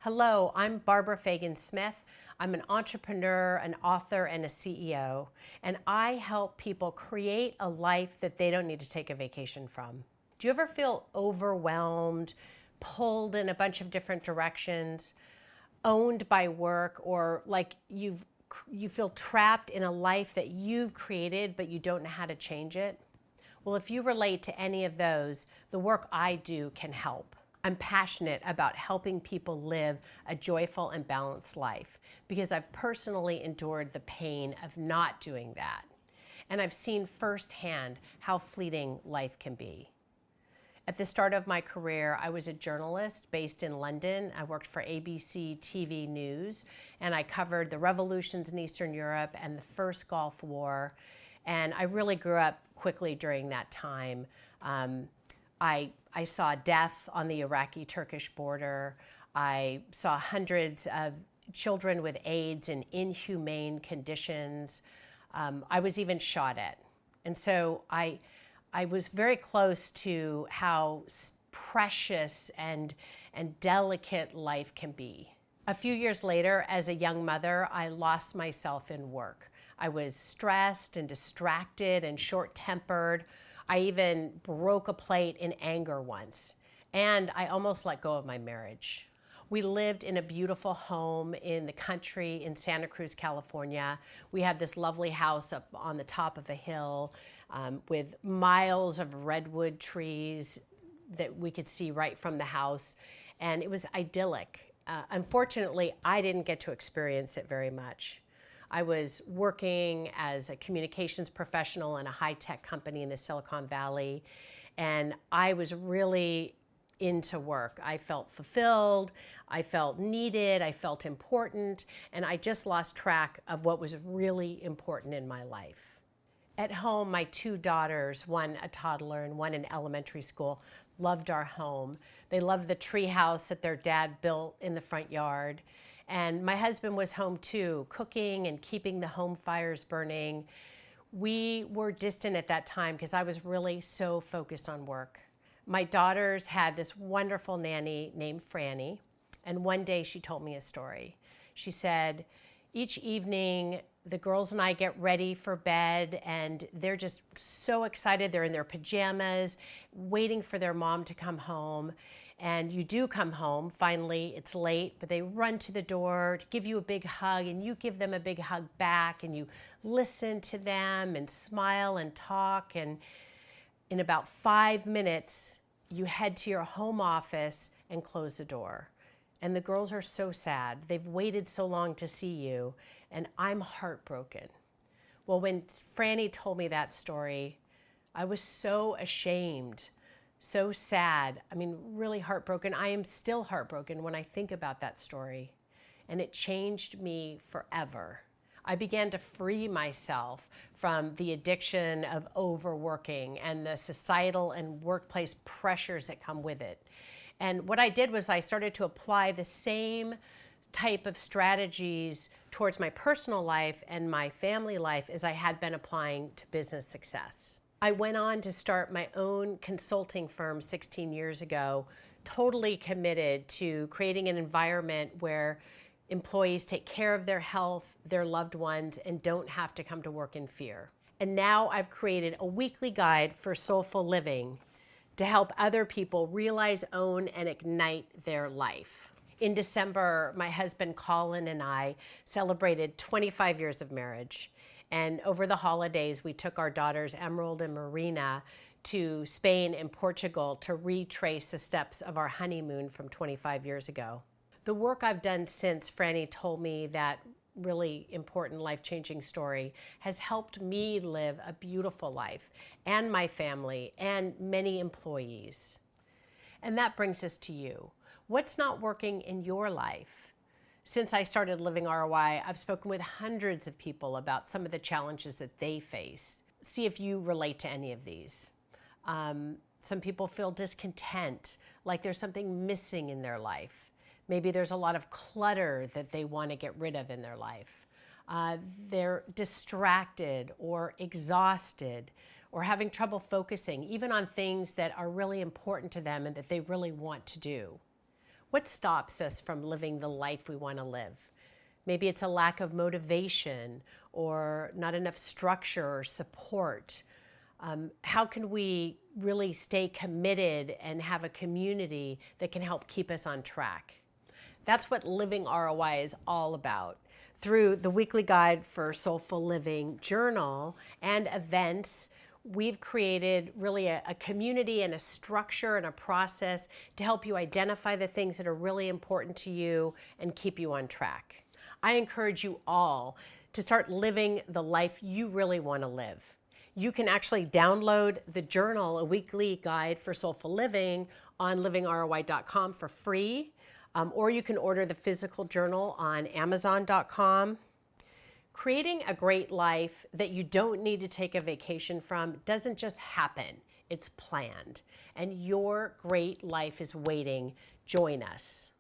Hello, I'm Barbara Fagan-Smith. I'm an entrepreneur, an author, and a CEO, and I help people create a life that they don't need to take a vacation from. Do you ever feel overwhelmed, pulled in a bunch of different directions, owned by work, or like you feel trapped in a life that you've created but you don't know how to change it? Well, if you relate to any of those, the work I do can help. I'm passionate about helping people live a joyful and balanced life because I've personally endured the pain of not doing that. And I've seen firsthand how fleeting life can be. At the start of my career, I was a journalist based in London. I worked for ABC TV News, and I covered the revolutions in Eastern Europe and the first Gulf War. And I really grew up quickly during that time. I saw death on the Iraqi-Turkish border. I saw hundreds of children with AIDS in inhumane conditions. I was even shot at. And so I was very close to how precious and delicate life can be. A few years later, as a young mother, I lost myself in work. I was stressed and distracted and short-tempered. I even broke a plate in anger once, and I almost let go of my marriage. We lived in a beautiful home in the country in Santa Cruz, California. We had this lovely house up on the top of a hill with miles of redwood trees that we could see right from the house, and it was idyllic. Unfortunately, I didn't get to experience it very much. I was working as a communications professional in a high-tech company in the Silicon Valley, and I was really into work. I felt fulfilled, I felt needed, I felt important, and I just lost track of what was really important in my life. At home, my two daughters, one a toddler and one in elementary school, loved our home. They loved the tree house that their dad built in the front yard. And my husband was home too, cooking and keeping the home fires burning. We were distant at that time because I was really so focused on work. My daughters had this wonderful nanny named Franny, and one day she told me a story. She said, each evening the girls and I get ready for bed and they're just so excited. They're in their pajamas, waiting for their mom to come home. And you do come home, finally, it's late, but they run to the door to give you a big hug, and you give them a big hug back, and you listen to them and smile and talk, and in about 5 minutes, you head to your home office and close the door. And the girls are so sad. They've waited so long to see you, and I'm heartbroken. Well, when Franny told me that story, I was so ashamed. So sad, I mean, really heartbroken. I am still heartbroken when I think about that story, and it changed me forever. I began to free myself from the addiction of overworking and the societal and workplace pressures that come with it. And what I did was I started to apply the same type of strategies towards my personal life and my family life as I had been applying to business success. I went on to start my own consulting firm 16 years ago, totally committed to creating an environment where employees take care of their health, their loved ones, and don't have to come to work in fear. And now I've created a weekly guide for soulful living to help other people realize, own, and ignite their life. In December, my husband Colin and I celebrated 25 years of marriage. And over the holidays, we took our daughters Emerald and Marina to Spain and Portugal to retrace the steps of our honeymoon from 25 years ago. The work I've done since Franny told me that really important life-changing story has helped me live a beautiful life, and my family, and many employees. And that brings us to you. What's not working in your life? Since I started Living ROI, I've spoken with hundreds of people about some of the challenges that they face. See if you relate to any of these. Some people feel discontent, like there's something missing in their life. Maybe there's a lot of clutter that they want to get rid of in their life. They're distracted or exhausted or having trouble focusing, even on things that are really important to them and that they really want to do. What stops us from living the life we want to live? Maybe it's a lack of motivation or not enough structure or support. How can we really stay committed and have a community that can help keep us on track? That's what Living ROI is all about. Through the weekly guide for Soulful Living journal and events, we've created really a community and a structure and a process to help you identify the things that are really important to you and keep you on track. I encourage you all to start living the life you really want to live. You can actually download the journal, a weekly guide for soulful living, on livingroi.com for free, or you can order the physical journal on amazon.com. Creating a great life that you don't need to take a vacation from doesn't just happen, it's planned. And your great life is waiting. Join us.